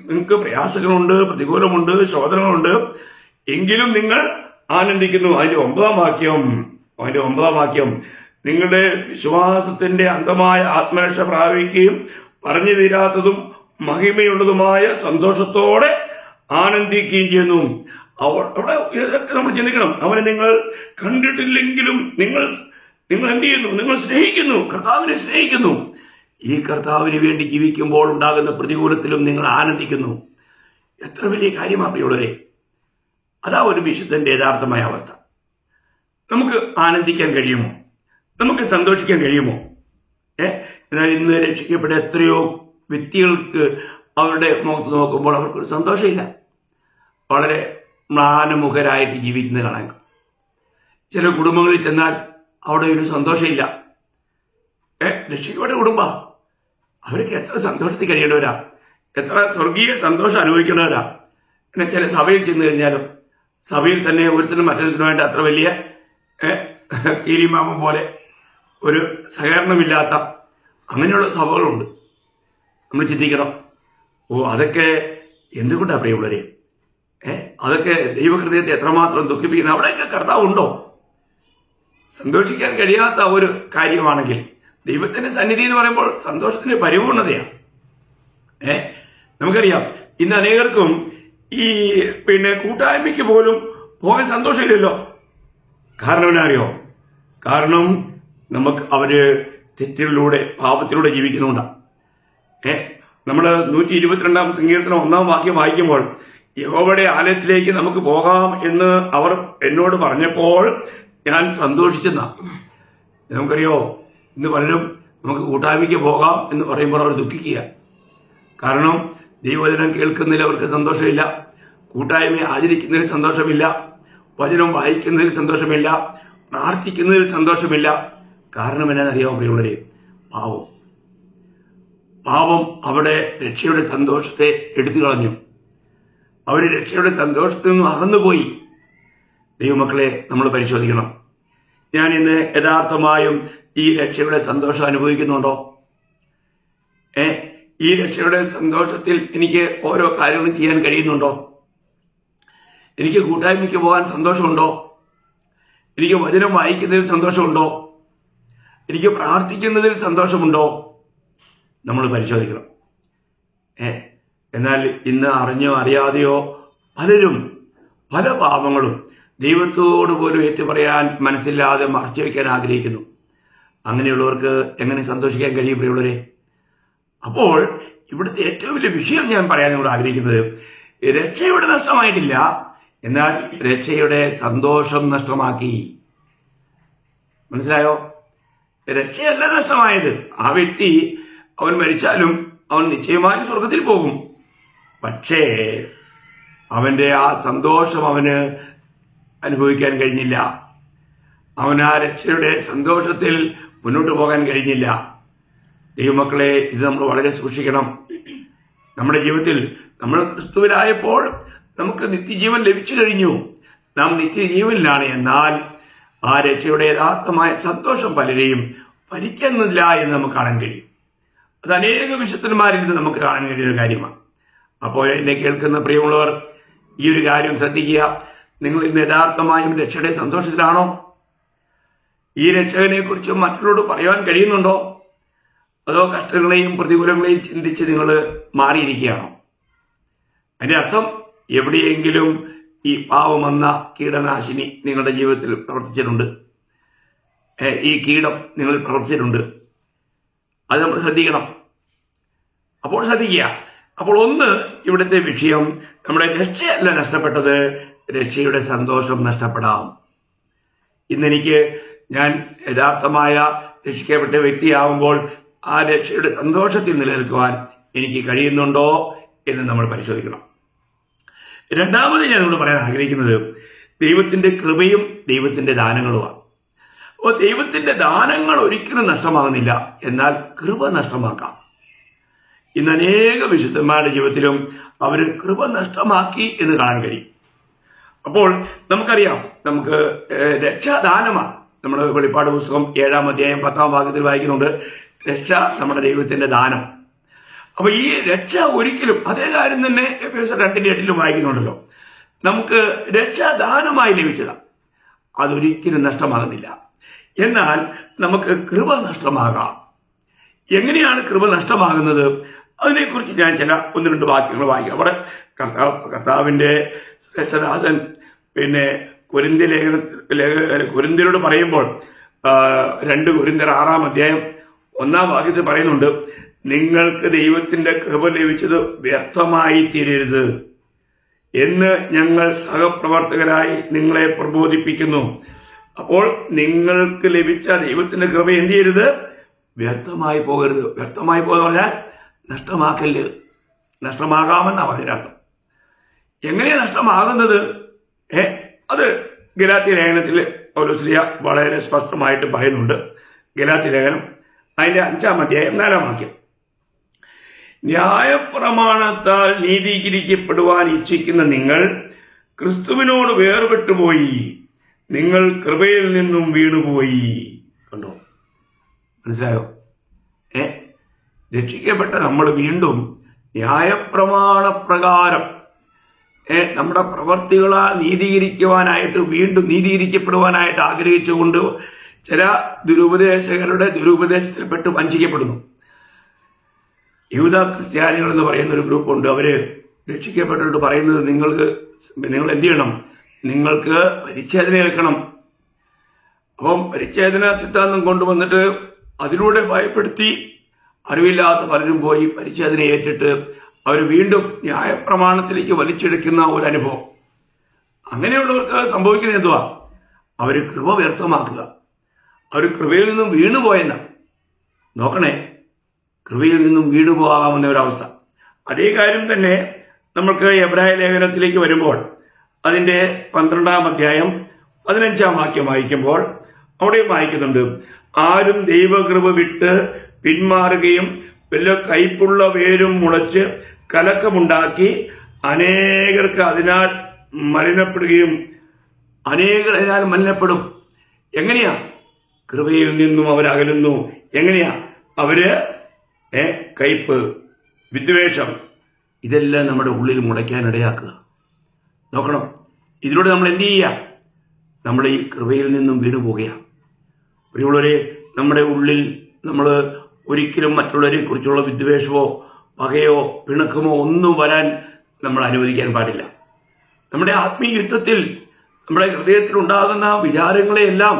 നിങ്ങൾക്ക് പ്രയാസങ്ങളുണ്ട്, പ്രതികൂലമുണ്ട്, ശോധനകളുണ്ട്, എങ്കിലും നിങ്ങൾ ആനന്ദിക്കുന്നു. അതിന്റെ 9-ാം വാക്യം, നിങ്ങളുടെ വിശ്വാസത്തിന്റെ അന്തമായ ആത്മരക്ഷ പ്രാപിക്കുകയും പറഞ്ഞു തീരാത്തതും മഹിമയുള്ളതുമായ സന്തോഷത്തോടെ ആനന്ദിക്കുകയും ചെയ്യുന്നു. അവിടെ ഇതൊക്കെ നമ്മൾ ചിന്തിക്കണം. അവനെ നിങ്ങൾ കണ്ടിട്ടില്ലെങ്കിലും നിങ്ങൾ എന്ത് ചെയ്യുന്നു? നിങ്ങൾ സ്നേഹിക്കുന്നു, കർത്താവിനെ സ്നേഹിക്കുന്നു. ഈ കർത്താവിന് വേണ്ടി ജീവിക്കുമ്പോൾ ഉണ്ടാകുന്ന പ്രതികൂലത്തിലും നിങ്ങൾ ആനന്ദിക്കുന്നു. എത്ര വലിയ കാര്യമാണ് പ്രിയമുള്ളവരെ. അതാ ഒരു വിശുദ്ധന്റെ യഥാർത്ഥമായ അവസ്ഥ. നമുക്ക് ആനന്ദിക്കാൻ കഴിയുമോ? നമുക്ക് സന്തോഷിക്കാൻ കഴിയുമോ? എന്നാൽ ഇന്ന് രക്ഷിക്കപ്പെട്ട എത്രയോ വ്യക്തികൾക്ക് അവരുടെ മുഖത്ത് നോക്കുമ്പോൾ അവർക്കൊരു സന്തോഷമില്ല. വളരെ മ്ലാനമുഖരായിട്ട് ജീവിക്കുന്നത് കാണാൻ. ചില കുടുംബങ്ങളിൽ ചെന്നാൽ അവിടെ ഒരു സന്തോഷമില്ല. രക്ഷിക്കപ്പെട്ട കുടുംബം അവർക്ക് എത്ര സന്തോഷത്തിൽ കഴിയേണ്ടവരാ, എത്ര സ്വർഗീയ സന്തോഷം അനുഭവിക്കേണ്ടവരാ. പിന്നെ ചില സഭയിൽ ചെന്ന് കഴിഞ്ഞാലും സഭയിൽ തന്നെ ഒരുത്തിനും മറ്റൊരുത്തിനുമായിട്ട് അത്ര വലിയ കീരിമാമം പോലെ ഒരു സഹകരണമില്ലാത്ത അങ്ങനെയുള്ള സഭകളുണ്ട്. നമ്മൾ ചിന്തിക്കണം, അതൊക്കെ എന്തുകൊണ്ടാണ് പ്രിയമുള്ളവരെ? അതൊക്കെ ദൈവഹൃദയത്തെ എത്രമാത്രം ദുഃഖിപ്പിക്കുന്ന. അവിടെയൊക്കെ കർത്താവ് ഉണ്ടോ? സന്തോഷിക്കാൻ കഴിയാത്ത ഒരു കാര്യമാണെങ്കിൽ ദൈവത്തിന്റെ സന്നിധി എന്ന് പറയുമ്പോൾ സന്തോഷത്തിന്റെ പരിപൂർണതയാണ്. നമുക്കറിയാം, ഇന്ന് അനേകർക്കും ഈ കൂട്ടായ്മയ്ക്ക് പോലും പോകാൻ സന്തോഷമില്ലല്ലോ. കാരണം എന്നാ അറിയോ? കാരണം അവര് തെറ്റുകളിലൂടെ പാപത്തിലൂടെ ജീവിക്കുന്നുണ്ടാ. നമ്മൾ 122-ാം സങ്കീർത്തനം 1-ാം വാക്യം വായിക്കുമ്പോൾ, യഹോവയുടെ ആലയത്തിലേക്ക് നമുക്ക് പോകാം എന്ന് അവർ എന്നോട് പറഞ്ഞപ്പോൾ ഞാൻ സന്തോഷിച്ചെന്നാ. നമുക്കറിയോ, ഇന്ന് പലരും നമുക്ക് കൂട്ടായ്മയ്ക്ക് പോകാം എന്ന് പറയുമ്പോൾ അവർ ദുഃഖിക്കുക. കാരണം ദൈവവചനം കേൾക്കുന്നതിൽ അവർക്ക് സന്തോഷമില്ല, കൂട്ടായ്മയെ ആചരിക്കുന്നതിൽ സന്തോഷമില്ല, വചനം വായിക്കുന്നതിൽ സന്തോഷമില്ല, പ്രാർത്ഥിക്കുന്നതിൽ സന്തോഷമില്ല. കാരണം എന്നാണെന്നറിയാമോ പ്രിയമുള്ളവരെ? പാപം അവിടെ രക്ഷയുടെ സന്തോഷത്തെ എടുത്തു കളഞ്ഞു. അവർ രക്ഷയുടെ സന്തോഷത്തിൽ നിന്നും അകന്നുപോയി. ദൈവമക്കളെ, നമ്മൾ പരിശോധിക്കണം. ഞാൻ ഇന്ന് യഥാർത്ഥമായും ഈ രക്ഷയുടെ സന്തോഷം അനുഭവിക്കുന്നുണ്ടോ? ഈ രക്ഷയുടെ സന്തോഷത്തിൽ എനിക്ക് ഓരോ കാര്യങ്ങളും ചെയ്യാൻ കഴിയുന്നുണ്ടോ? എനിക്ക് കൂട്ടായ്മയ്ക്ക് പോകാൻ സന്തോഷമുണ്ടോ? എനിക്ക് വചനം വായിക്കുന്നതിൽ സന്തോഷമുണ്ടോ? എനിക്ക് പ്രാർത്ഥിക്കുന്നതിൽ സന്തോഷമുണ്ടോ? നമ്മൾ പരിശോധിക്കണം. എന്നാൽ ഇന്ന് അറിഞ്ഞോ അറിയാതെയോ പലരും പല പാപങ്ങളും ദൈവത്തോട് പോലും ഏറ്റുപറയാൻ മനസ്സില്ലാതെ മറച്ചു വയ്ക്കാൻ ആഗ്രഹിക്കുന്നു. അങ്ങനെയുള്ളവർക്ക് എങ്ങനെ സന്തോഷിക്കാൻ കഴിയും പ്രിയമുള്ളവരെ? അപ്പോൾ ഇവിടുത്തെ ഏറ്റവും വലിയ വിഷയം ഞാൻ പറയാൻ നിങ്ങൾ ആഗ്രഹിക്കുന്നത്, രക്ഷയുടെ നഷ്ടമായിട്ടില്ല, എന്നാൽ രക്ഷയുടെ സന്തോഷം നഷ്ടമാക്കി. മനസ്സിലായോ? രക്ഷയല്ല നഷ്ടമായത്. ആ വ്യക്തി അവൻ മരിച്ചാലും അവൻ നിശ്ചയമായി സ്വർഗത്തിൽ പോകും. പക്ഷേ അവന്റെ ആ സന്തോഷം അവന് അനുഭവിക്കാൻ കഴിഞ്ഞില്ല. അവൻ ആ രക്ഷയുടെ സന്തോഷത്തിൽ മുന്നോട്ട് പോകാൻ കഴിഞ്ഞില്ല. ദൈവമക്കളെ, ഇത് നമ്മൾ വളരെ സൂക്ഷിക്കണം. നമ്മുടെ ജീവിതത്തിൽ നമ്മൾ ക്രിസ്തുവിലായപ്പോൾ നമുക്ക് നിത്യജീവൻ ലഭിച്ചു കഴിഞ്ഞു. നാം നിത്യജീവനിലാണ്. എന്നാൽ ആ രക്ഷയുടെ യഥാർത്ഥമായ സന്തോഷം പലരെയും ഭരിക്കുന്നില്ല എന്ന് നമുക്ക് കാണാൻ കഴിയും. അത് അനേക വിശുദ്ധന്മാരിൽ നിന്ന് നമുക്ക് കാണാൻ കഴിയുന്ന കാര്യമാണ്. അപ്പോൾ എന്നെ കേൾക്കുന്ന പ്രിയമുള്ളവർ, ഈ ഒരു കാര്യം ശ്രദ്ധിക്കുക. നിങ്ങൾ ഇന്ന് യഥാർത്ഥമായും രക്ഷയുടെ സന്തോഷത്തിലാണോ? ഈ രക്ഷകനെ കുറിച്ച് മറ്റുള്ളവരോട് പറയാൻ കഴിയുന്നുണ്ടോ? അതോ കഷ്ടങ്ങളെയും പ്രതികൂലങ്ങളെയും ചിന്തിച്ച് നിങ്ങൾ മാറിയിരിക്കുകയാണോ? അതിൻ്റെ അർത്ഥം എവിടെയെങ്കിലും ഈ പാവമെന്ന കീടനാശിനി നിങ്ങളുടെ ജീവിതത്തിൽ പ്രവർത്തിച്ചിട്ടുണ്ട്. ഈ കീടം നിങ്ങളിൽ പ്രവർത്തിച്ചിട്ടുണ്ട്. അത് നമ്മൾ ശ്രദ്ധിക്കണം. അപ്പോൾ ശ്രദ്ധിക്കുക. അപ്പോൾ ഒന്ന്, ഇവിടുത്തെ വിഷയം നമ്മുടെ രക്ഷയല്ല നഷ്ടപ്പെട്ടത്, രക്ഷയുടെ സന്തോഷം നഷ്ടപ്പെടാം. ഇന്നെനിക്ക് ഞാൻ യഥാർത്ഥമായ രക്ഷിക്കപ്പെട്ട വ്യക്തിയാവുമ്പോൾ ആ രക്ഷയുടെ സന്തോഷത്തിൽ നിലനിൽക്കുവാൻ എനിക്ക് കഴിയുന്നുണ്ടോ എന്ന് നമ്മൾ പരിശോധിക്കണം. രണ്ടാമത് ഞാൻ നിങ്ങളോട് പറയാൻ ആഗ്രഹിക്കുന്നത് ദൈവത്തിൻ്റെ കൃപയും ദൈവത്തിൻ്റെ ദാനങ്ങളുമാണ്. അപ്പോൾ ദൈവത്തിൻ്റെ ദാനങ്ങൾ ഒരിക്കലും നഷ്ടമാകുന്നില്ല, എന്നാൽ കൃപ നഷ്ടമാക്കാം. ഇന്ന് അനേക വിശുദ്ധന്മാരുടെ ജീവിതത്തിലും അവർ കൃപ നഷ്ടമാക്കി എന്ന് കാണാൻ കഴിയും. അപ്പോൾ നമുക്കറിയാം, നമുക്ക് രക്ഷാദാനമാണ്. നമ്മൾ വെളിപ്പാട് പുസ്തകം 7-ാം അധ്യായം 10-ാം വാക്യത്തിൽ വായിക്കുന്നുണ്ട്, രക്ഷ നമ്മുടെ ദൈവത്തിൻ്റെ ദാനം. അപ്പോൾ ഈ രക്ഷ ഒരിക്കലും, അതേ കാര്യം തന്നെ എഫേസ്യർ 2:8 വായിക്കുന്നുണ്ടല്ലോ, നമുക്ക് രക്ഷാദാനമായി ലഭിച്ചതാണ്. അതൊരിക്കലും നഷ്ടമാകുന്നില്ല. എന്നാൽ നമുക്ക് കൃപ നഷ്ടമാകാം. എങ്ങനെയാണ് കൃപ നഷ്ടമാകുന്നത്? അതിനെക്കുറിച്ച് ഞാൻ ചില 1-2 വാക്യങ്ങൾ വായിക്കാം. അവിടെ കർത്താവിൻ്റെ ശ്രേഷ്ഠദാസൻ കൊരിന്ത്യരോട് പറയുമ്പോൾ 2 കൊരിന്ത്യർ 6-ാം അധ്യായം 1-ാം വാക്യത്തിൽ പറയുന്നുണ്ട്, നിങ്ങൾക്ക് ദൈവത്തിൻ്റെ കൃപ ലഭിച്ചത് വ്യർത്ഥമായി തീരരുത് എന്ന് ഞങ്ങൾ സഹപ്രവർത്തകരായി നിങ്ങളെ പ്രബോധിപ്പിക്കുന്നു. അപ്പോൾ നിങ്ങൾക്ക് ലഭിച്ച ദൈവത്തിൻ്റെ കൃപ എന്ത് ചെയ്യരുത്? വ്യർത്ഥമായി പോകരുത്. വ്യർത്ഥമായി പോകുന്ന പറഞ്ഞാൽ നഷ്ടമാക്കല്ല്, നഷ്ടമാകാമെന്നാണ് അതിനർത്ഥം. എങ്ങനെയാണ് നഷ്ടമാകുന്നത്? അത് ഗലാത്യ ലേഖനത്തിൽ പൗലോസ് വളരെ സ്പഷ്ടമായിട്ട് പറയുന്നുണ്ട്. ഗലാത്യ ലേഖനം അതിൻ്റെ 5-ാം അധ്യായം 4-ാം വാക്യം, ന്യായപ്രമാണത്താൽ നീതീകരിക്കപ്പെടുവാൻ ഇച്ഛിക്കുന്ന നിങ്ങൾ ക്രിസ്തുവിനോട് വേർപെട്ടുപോയി, നിങ്ങൾ കൃപയിൽ നിന്നും വീണുപോയി. കണ്ടോ? മനസ്സിലായോ? രക്ഷിക്കപ്പെട്ട നമ്മൾ വീണ്ടും ന്യായപ്രമാണപ്രകാരം നമ്മുടെ പ്രവർത്തികളാൽ നീതീകരിക്കുവാനായിട്ട്, വീണ്ടും നീതീകരിക്കപ്പെടുവാനായിട്ട് ആഗ്രഹിച്ചുകൊണ്ട് ചില ദുരുപദേശകരുടെ ദുരുപദേശത്തിൽപ്പെട്ട് വഞ്ചിക്കപ്പെടുന്നു. യഹൂദ ക്രിസ്ത്യാനികൾ എന്ന് പറയുന്ന ഒരു ഗ്രൂപ്പുണ്ട്. അവര് രക്ഷിക്കപ്പെട്ടിട്ട് പറയുന്നത്, നിങ്ങൾ എന്ത് ചെയ്യണം? നിങ്ങൾക്ക് പരിച്ഛേദന ഏൽക്കണം. അപ്പം പരിച്ഛേദന സിദ്ധാന്തം കൊണ്ടുവന്നിട്ട് അതിലൂടെ ഭയപ്പെടുത്തി അറിവില്ലാത്ത പലരും പോയി പരിച്ഛേദന ഏറ്റിട്ട് അവർ വീണ്ടും ന്യായപ്രമാണത്തിലേക്ക് വലിച്ചെടുക്കുന്ന ഒരു അനുഭവം. അങ്ങനെയുള്ളവർക്ക് സംഭവിക്കുന്നത് എന്തുവാ? അവർ കൃപ വ്യർത്ഥമാക്കുക. അവർ കൃപയിൽ നിന്നും വീണുപോയെന്ന. നോക്കണേ, കൃപയിൽ നിന്നും വീണുപോകാമെന്ന ഒരവസ്ഥ. അതേ കാര്യം തന്നെ നമ്മൾക്ക് എബ്രായ ലേഖനത്തിലേക്ക് വരുമ്പോൾ അതിൻ്റെ 12-ാം അധ്യായം 15-ാം വാക്യം വായിക്കുമ്പോൾ അവിടെയും വായിക്കുന്നുണ്ട്, ആരും ദൈവകൃപ വിട്ട് പിന്മാറുകയും വല്ല കയ്പുള്ള വേരും മുളച്ച് കലക്കമുണ്ടാക്കി അനേകർക്ക് അതിനാൽ മലിനപ്പെടുകയും അനേകർ അതിനാൽ മലിനപ്പെടും. എങ്ങനെയാ? കൃപയിൽ നിന്നും അവരകലുന്നു. എങ്ങനെയാ? അവര് കയ്പ്, വിദ്വേഷം, ഇതെല്ലാം നമ്മുടെ ഉള്ളിൽ മുളയ്ക്കാൻ ഇടയാക്കുക. നോക്കണം, ഇതിലൂടെ നമ്മൾ എന്ത് ചെയ്യുക? നമ്മൾ ഈ കൃപയിൽ നിന്നും വീണു പോകുകയാണ്. പ്രിയമുള്ളവരെ, നമ്മുടെ ഉള്ളിൽ നമ്മൾ ഒരിക്കലും മറ്റുള്ളവരെ കുറിച്ചുള്ള വിദ്വേഷമോ പകയോ പിണക്കമോ ഒന്നും വരാൻ നമ്മൾ അനുവദിക്കാൻ പാടില്ല. നമ്മുടെ ആത്മീയ യുദ്ധത്തിൽ നമ്മുടെ ഹൃദയത്തിൽ ഉണ്ടാകുന്ന വിചാരങ്ങളെയെല്ലാം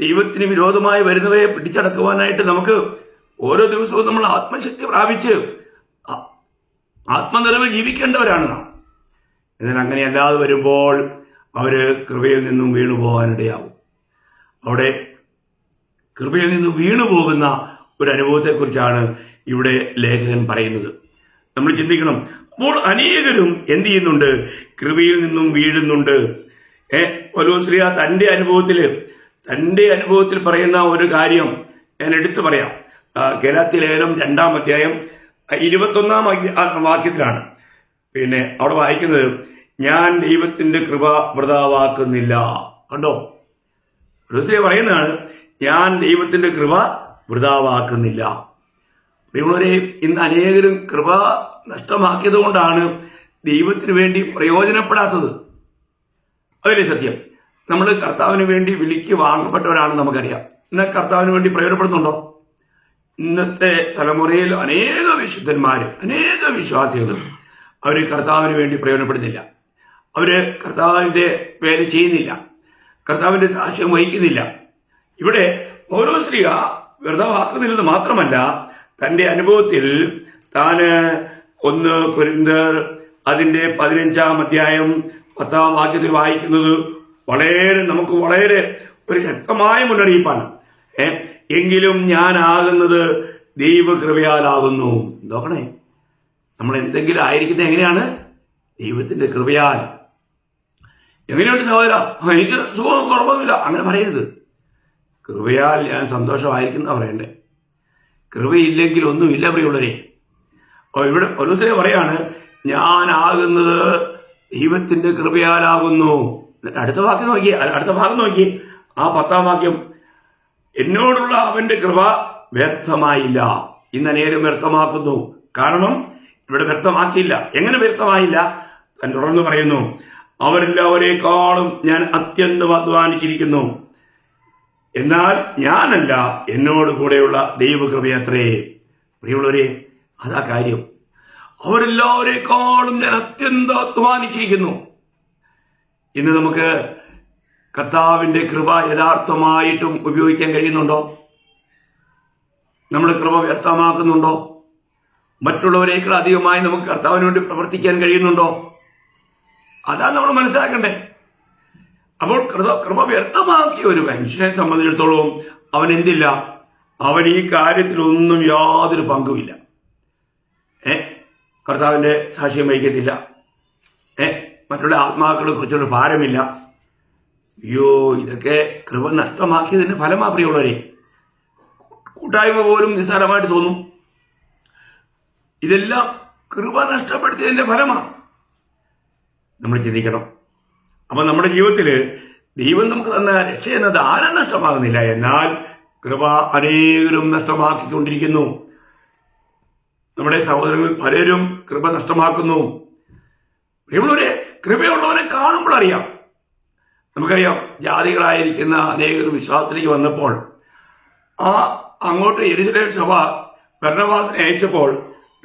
ദൈവത്തിന് വിരോധമായി വരുന്നവയെ പിടിച്ചടക്കുവാനായിട്ട് നമുക്ക് ഓരോ ദിവസവും നമ്മൾ ആത്മശക്തി പ്രാപിച്ച് ആത്മനിറവിൽ ജീവിക്കേണ്ടവരാണ് നാം. എന്നാൽ അങ്ങനെയല്ലാതെ വരുമ്പോൾ അവര് കൃപയിൽ നിന്നും വീണുപോകാനിടയാവും. അവിടെ കൃപയിൽ നിന്നും വീണുപോകുന്ന ഒരു അനുഭവത്തെക്കുറിച്ചാണ് ഇവിടെ ലേഖകൻ പറയുന്നത്. നമ്മൾ ചിന്തിക്കണം. അപ്പോൾ അനേകരും എന്ത് ചെയ്യുന്നുണ്ട്? കൃപയിൽ നിന്നും വീഴുന്നുണ്ട്. പൗലോസ് തൻ്റെ അനുഭവത്തിൽ പറയുന്ന ഒരു കാര്യം ഞാൻ എടുത്തു പറയാം. ഗലാത്യ ലേഖനം 2-ാം അധ്യായം 21-ാം വാക്യത്തിലാണ് അവിടെ വായിക്കുന്നത്, ഞാൻ ദൈവത്തിന്റെ കൃപ വൃഥാവാക്കുന്നില്ല. കണ്ടോ? പൗലോസ് പറയുന്നതാണ്, ഞാൻ ദൈവത്തിന്റെ കൃപ വൃഥാവാക്കുന്നില്ല. പ്രിയമുള്ളവരെ, ഇന്ന് അനേകരും കൃപ നഷ്ടമാക്കിയത് കൊണ്ടാണ് ദൈവത്തിന് വേണ്ടി പ്രയോജനപ്പെടാത്തത്. അതല്ലേ സത്യം? നമ്മൾ കർത്താവിന് വേണ്ടി വിളിക്ക് വാങ്ങപ്പെട്ടവരാണെന്ന് നമുക്കറിയാം. എന്നാൽ കർത്താവിന് വേണ്ടി പ്രയോജനപ്പെടുന്നുണ്ടോ? ഇന്നത്തെ തലമുറയിൽ അനേക വിശുദ്ധന്മാരും അനേക വിശ്വാസികളും അവർ കർത്താവിന് വേണ്ടി പ്രയോജനപ്പെടുന്നില്ല. അവര് കർത്താവിന്റെ പേര് ചെയ്യുന്നില്ല, കർത്താവിന്റെ സാക്ഷ്യം വഹിക്കുന്നില്ല. ഇവിടെ പൗലോസ് ശ്ലീഹ വെറുതെ വാക്കുന്നിൽ നിന്ന് മാത്രമല്ല, തന്റെ അനുഭവത്തിൽ താന് 1 കൊരിന്ത്യർ അതിന്റെ 15-ാം അധ്യായം 10-ാം വാക്യത്തിൽ വായിക്കുന്നത് നമുക്ക് വളരെ ഒരു ശക്തമായ മുന്നറിയിപ്പാണ്. എങ്കിലും ഞാനാകുന്നത് ദൈവകൃപയാലാകുന്നു. നോക്കണേ, നമ്മൾ എന്തെങ്കിലും ആയിരിക്കുന്നത് എങ്ങനെയാണ്? ദൈവത്തിന്റെ കൃപയാൽ. എങ്ങനെയുണ്ട് സഹോദര? എനിക്ക് സുഖം കുറവൊന്നുമില്ല, അങ്ങനെ പറയരുത്. കൃപയാൽ ഞാൻ സന്തോഷമായിരിക്കുന്ന പറയണ്ടേ. കൃപയില്ലെങ്കിൽ ഒന്നുമില്ല പ്രിയമുള്ളവരെ. അപ്പോൾ ഇവിടെ പൗലോസ് പറയാണ്, ഞാനാകുന്നത് ദൈവത്തിന്റെ കൃപയാലാകുന്നു. അടുത്ത ഭാഗം നോക്കി ആ 10-ാം വാക്യം, എന്നോടുള്ള അവന്റെ കൃപ വ്യർത്ഥമായില്ല. ഇന്ന് അനേകം വ്യർത്ഥമാക്കുന്നു. കാരണം ഇവിടെ വ്യർത്ഥമാക്കിയില്ല. എങ്ങനെ വ്യർത്ഥമായില്ല? താൻ തുടർന്ന് പറയുന്നു, അവരെല്ലാവരേക്കാളും ഞാൻ അത്യന്തം അധ്വാനിച്ചിരിക്കുന്നു, എന്നാൽ ഞാനല്ല, എന്നോട് കൂടെയുള്ള ദൈവകൃപയത്രേ. പ്രിയമുള്ളവരെ, അതാ കാര്യം. അവരെല്ലാവരേക്കാളും ഞാൻ അത്യന്തം അധ്വാനിച്ചിരിക്കുന്നു. ഇന്ന് നമുക്ക് കർത്താവിന്റെ കൃപ യഥാർത്ഥമായിട്ടും ഉപയോഗിക്കാൻ കഴിയുന്നുണ്ടോ? നമ്മുടെ കൃപ വ്യർത്ഥമാക്കുന്നുണ്ടോ? മറ്റുള്ളവരേക്കാൾ അധികമായി നമുക്ക് കർത്താവിന് വേണ്ടി പ്രവർത്തിക്കാൻ കഴിയുന്നുണ്ടോ? അതാ നമ്മൾ മനസ്സിലാക്കണ്ടേ. അപ്പോൾ കൃപ വ്യർത്ഥമാക്കിയ ഒരു മനുഷ്യനെ സംബന്ധിച്ചിടത്തോളം അവൻ എന്തില്ല? അവൻ ഈ കാര്യത്തിലൊന്നും യാതൊരു പങ്കുമില്ല. കർത്താവിന്റെ സാക്ഷ്യം വഹിക്കത്തില്ല. മറ്റുള്ള ആത്മാക്കളെ കുറിച്ചൊരു ഭാരമില്ല. അയ്യോ, ഇതൊക്കെ കൃപ നഷ്ടമാക്കിയതിന്റെ ഫലമാ പ്രിയമുള്ളവരെ. കൂട്ടായ്മ പോലും നിസ്സാരമായിട്ട് തോന്നും. ഇതെല്ലാം കൃപ നഷ്ടപ്പെടുത്തിയതിന്റെ ഫലമാണ്. നമ്മൾ ചിന്തിക്കണം. അപ്പൊ നമ്മുടെ ജീവിതത്തിൽ ദൈവം നമുക്ക് തന്ന രക്ഷ എന്ന ദാനം നഷ്ടമാകുന്നില്ല, എന്നാൽ കൃപ അനേകരും നഷ്ടമാക്കിക്കൊണ്ടിരിക്കുന്നു. നമ്മുടെ സഹോദരങ്ങൾ പലരും കൃപ നഷ്ടമാക്കുന്നു. പ്രിയമുള്ളവരെ, കൃപയുള്ളവനെ കാണുമ്പോൾ അറിയാം. നമുക്കറിയാം, ജാതികളായിരിക്കുന്ന അനേകർ വിശ്വാസത്തിലേക്ക് വന്നപ്പോൾ അങ്ങോട്ട് യെരൂശലേം സഭ ബർന്നബാസിനെ അയച്ചപ്പോൾ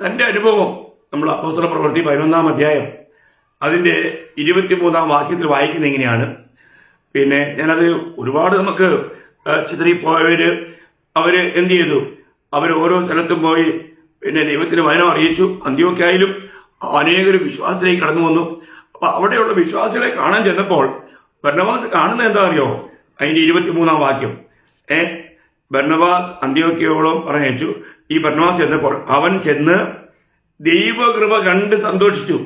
തന്റെ അനുഭവം നമ്മൾ അപ്പോസ്തല പ്രവൃത്തി 11-ാം അധ്യായം അതിന്റെ 23-ാം വാക്യത്തിൽ വായിക്കുന്ന എങ്ങനെയാണ്. പിന്നെ ഞാനത് ഒരുപാട് നമുക്ക് ചിതറിപ്പോയവര് അവര് എന്ത് ചെയ്തു? അവർ ഓരോ സ്ഥലത്തും പോയി പിന്നെ ദൈവത്തിന് വചനം അറിയിച്ചു. അന്ത്യോക്യായിലും അനേകർ വിശ്വാസത്തിലേക്ക് കടന്നു വന്നു. അപ്പൊ അവിടെയുള്ള വിശ്വാസികളെ കാണാൻ ചെന്നപ്പോൾ ബർന്നബാസ് കാണുന്നത് എന്താ അറിയോ? അതിന്റെ 23-ാം വാക്യം, ബർന്നബാസ് അന്ത്യോക്യയോളം പറഞ്ഞയച്ചു. ഈ ബർന്നബാസ് ചെന്നപ്പോൾ അവൻ ചെന്ന് ദൈവകൃപ കണ്ട് സന്തോഷിച്ചു.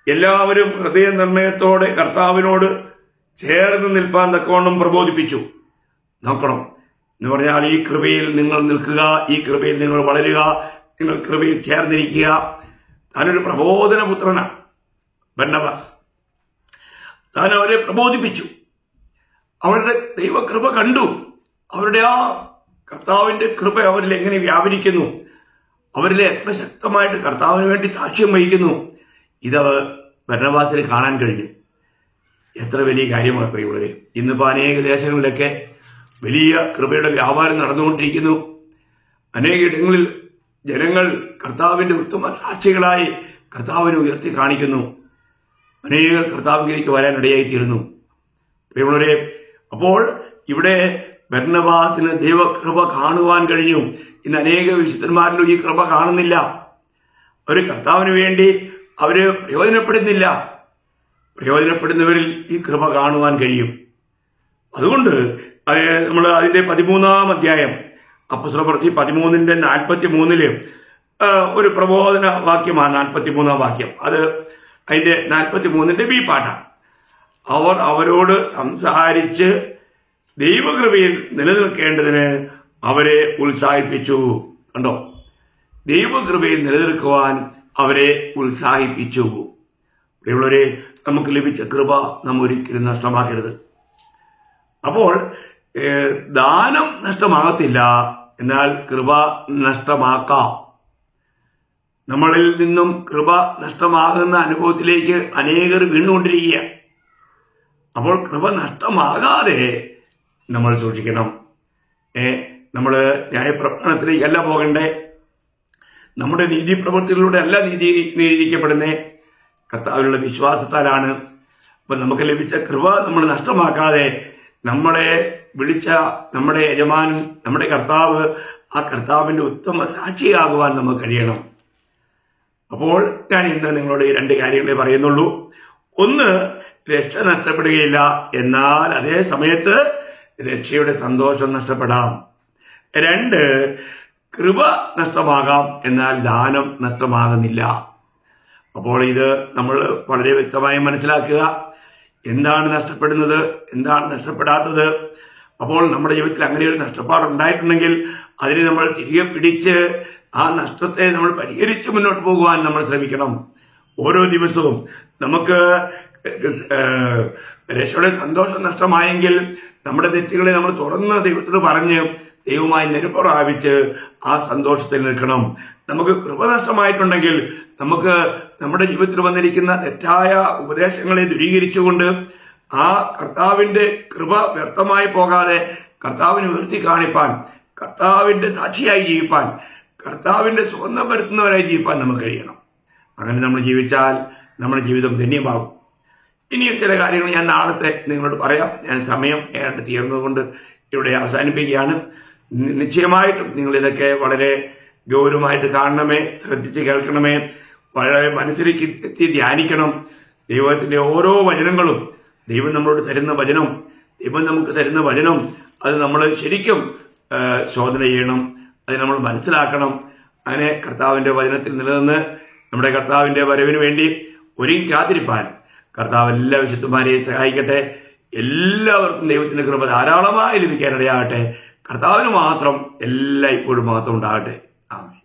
എല്ലാവരും ഹൃദയനിർണയത്തോടെ കർത്താവിനോട് ചേർന്ന് നിൽപ്പാൻ തക്കവണ്ണം പ്രബോധിപ്പിച്ചു. നോക്കണം എന്ന് പറഞ്ഞാൽ, ഈ കൃപയിൽ നിങ്ങൾ നിൽക്കുക, ഈ കൃപയിൽ നിങ്ങൾ വളരുക, നിങ്ങൾ കൃപയിൽ ചേർന്നിരിക്കുക. താനൊരു പ്രബോധന പുത്രനാണ് ബർന്നബാസ്. താൻ അവരെ പ്രബോധിപ്പിച്ചു. അവരുടെ ദൈവകൃപ കണ്ടു. അവരുടെ ആ കർത്താവിന്റെ കൃപ അവരിൽ എങ്ങനെ വ്യാപരിക്കുന്നു, അവരിൽ എത്ര ശക്തമായിട്ട് കർത്താവിന് വേണ്ടി സാക്ഷ്യം വഹിക്കുന്നു, ഇത് ബർന്നബാസിന് കാണാൻ കഴിഞ്ഞു. എത്ര വലിയ കാര്യമാണ് പ്രിയമുള്ളവരെ. ഇന്നിപ്പോൾ അനേക ദേശങ്ങളിലൊക്കെ വലിയ കൃപയുടെ വ്യാപാരം നടന്നുകൊണ്ടിരിക്കുന്നു. അനേക ഇടങ്ങളിൽ ജനങ്ങൾ കർത്താവിന്റെ ഉത്തമ സാക്ഷികളായി കർത്താവിനെ ഉയർത്തി കാണിക്കുന്നു. അനേകർ കർത്താവിലേക്ക് വരാനിടയായിത്തീരുന്നു. പ്രിയമുള്ളവരെ, അപ്പോൾ ഇവിടെ ബർന്നബാസിന് ദൈവകൃപ കാണുവാൻ കഴിഞ്ഞു. ഇന്ന് അനേക വിശുദ്ധന്മാരിലും ഈ കൃപ കാണുന്നില്ല. അവർ കർത്താവിന് വേണ്ടി അവര് പ്രയോജനപ്പെടുന്നില്ല. പ്രയോജനപ്പെടുന്നവരിൽ ഈ കൃപ കാണുവാൻ കഴിയും. അതുകൊണ്ട് നമ്മൾ അതിന്റെ 13-ാം അധ്യായം അപ്പോസ്തല പ്രവൃത്തി 13-ന്റെ 43-ല് ഒരു പ്രബോധന വാക്യമാണ് 43-ാം വാക്യം. അത് അതിന്റെ 43-ന്റെ ബി പാട്ടാണ്. അവർ അവരോട് സംസാരിച്ച് ദൈവകൃപയിൽ നിലനിൽക്കേണ്ടതിന് അവരെ ഉത്സാഹിപ്പിച്ചു. കണ്ടോ, ദൈവകൃപയിൽ നിലനിൽക്കുവാൻ അവരെ ഉത്സാഹിപ്പിച്ചു. പ്രിയമുള്ളവരെ, നമുക്ക് ലഭിച്ച കൃപ നാം ഒരിക്കലും നഷ്ടമാക്കരുത്. അപ്പോൾ ദാനം നഷ്ടമാകത്തില്ല, എന്നാൽ കൃപ നഷ്ടമാക്കാം. നമ്മളിൽ നിന്നും കൃപ നഷ്ടമാകുന്ന അനുഭവത്തിലേക്ക് അനേകർ വീണുകൊണ്ടിരിക്കുക. അപ്പോൾ കൃപ നഷ്ടമാകാതെ നമ്മൾ സൂക്ഷിക്കണം. നമ്മൾ ന്യായപ്രമാണത്തിലേക്കല്ല പോകണ്ടേ, നമ്മുടെ നീതിപ്രവൃത്തികളിലൂടെ അല്ല നീതീകരിക്കപ്പെടുന്നേ, കർത്താവിലുള്ള വിശ്വാസത്താലാണ്. അപ്പം നമുക്ക് ലഭിച്ച കൃപ നമ്മൾ നഷ്ടമാക്കാതെ നമ്മളെ വിളിച്ച നമ്മുടെ യജമാനൻ, നമ്മുടെ കർത്താവ്, ആ കർത്താവിൻ്റെ ഉത്തമ സാക്ഷിയാകുവാൻ നമുക്ക് കഴിയണം. അപ്പോൾ ഞാൻ ഇന്ന് നിങ്ങളോട് ഈ 2 കാര്യങ്ങളെ പറയുന്നുള്ളൂ. ഒന്ന്, രക്ഷ നഷ്ടപ്പെടുകയില്ല, എന്നാൽ അതേ സമയത്ത് രക്ഷയുടെ സന്തോഷം നഷ്ടപ്പെടാം. 2, കൃപ നഷ്ടമാകാം, എന്നാൽ ദാനം നഷ്ടമാകുന്നില്ല. അപ്പോൾ ഇത് നമ്മൾ വളരെ വ്യക്തമായി മനസ്സിലാക്കുക. എന്താണ് നഷ്ടപ്പെടുന്നത്, എന്താണ് നഷ്ടപ്പെടാത്തത്. അപ്പോൾ നമ്മുടെ ജീവിതത്തിൽ അങ്ങനെ ഒരു നഷ്ടപ്പാടുണ്ടായിട്ടുണ്ടെങ്കിൽ അതിനെ നമ്മൾ തിരികെ പിടിച്ച് ആ നഷ്ടത്തെ നമ്മൾ പരിഹരിച്ച് മുന്നോട്ട് പോകുവാൻ നമ്മൾ ശ്രമിക്കണം. ഓരോ ദിവസവും നമുക്ക് രക്ഷയുടെ സന്തോഷം നഷ്ടമായെങ്കിൽ നമ്മുടെ തെറ്റുകളെ നമ്മൾ തുറന്ന് ദൈവത്തോട് പറഞ്ഞ് ദൈവമായി നിരപ്പ് പ്രാപിച്ച് ആ സന്തോഷത്തിൽ നിൽക്കണം. നമുക്ക് കൃപ നഷ്ടമായിട്ടുണ്ടെങ്കിൽ നമുക്ക് നമ്മുടെ ജീവിതത്തിൽ വന്നിരിക്കുന്ന തെറ്റായ ഉപദേശങ്ങളെ ദൂരീകരിച്ചുകൊണ്ട് ആ കർത്താവിൻ്റെ കൃപ വ്യർത്ഥമായി പോകാതെ കർത്താവിനെ ഉയർത്തി കാണിപ്പാൻ, കർത്താവിൻ്റെ സാക്ഷിയായി ജീവിപ്പാൻ, കർത്താവിൻ്റെ സ്വന്തം വരുത്തുന്നവരായി ജീവിപ്പാൻ നമുക്ക് കഴിയണം. അങ്ങനെ നമ്മൾ ജീവിച്ചാൽ നമ്മുടെ ജീവിതം ധന്യമാകും. ഇനിയും ചില കാര്യങ്ങൾ ഞാൻ നാളത്തെ നിങ്ങളോട് പറയാം. ഞാൻ സമയം ഏതാണ്ട് തീർന്നതുകൊണ്ട് ഇവിടെ അവസാനിപ്പിക്കുകയാണ്. നിശ്ചയമായിട്ടും നിങ്ങളിതൊക്കെ വളരെ ഗൗരവമായിട്ട് കാണണമേ, ശ്രദ്ധിച്ച് കേൾക്കണമേ, വളരെ മനസ്സിലേക്ക് എത്തി ധ്യാനിക്കണം. ദൈവത്തിൻ്റെ ഓരോ വചനങ്ങളും, ദൈവം നമ്മളോട് തരുന്ന വചനം, ദൈവം നമുക്ക് തരുന്ന വചനം, അത് നമ്മൾ ശരിക്കും ശോധന ചെയ്യണം, അത് നമ്മൾ മനസ്സിലാക്കണം. അങ്ങനെ കർത്താവിൻ്റെ വചനത്തിൽ നിലനിന്ന് നമ്മുടെ കർത്താവിൻ്റെ വരവിന് വേണ്ടി ഒരുങ്ങി കാത്തിരിപ്പാൻ കർത്താവ് എല്ലാ വിശുദ്ധന്മാരെയും സഹായിക്കട്ടെ. എല്ലാവർക്കും ദൈവത്തിൻ്റെ കൃപ ധാരാളമായി ലഭിക്കാനിടയാകട്ടെ. കർത്താവിന് മാത്രം എല്ലാ ഇപ്പോഴും മാത്രം ഉണ്ടാകട്ടെ. ആമേൻ.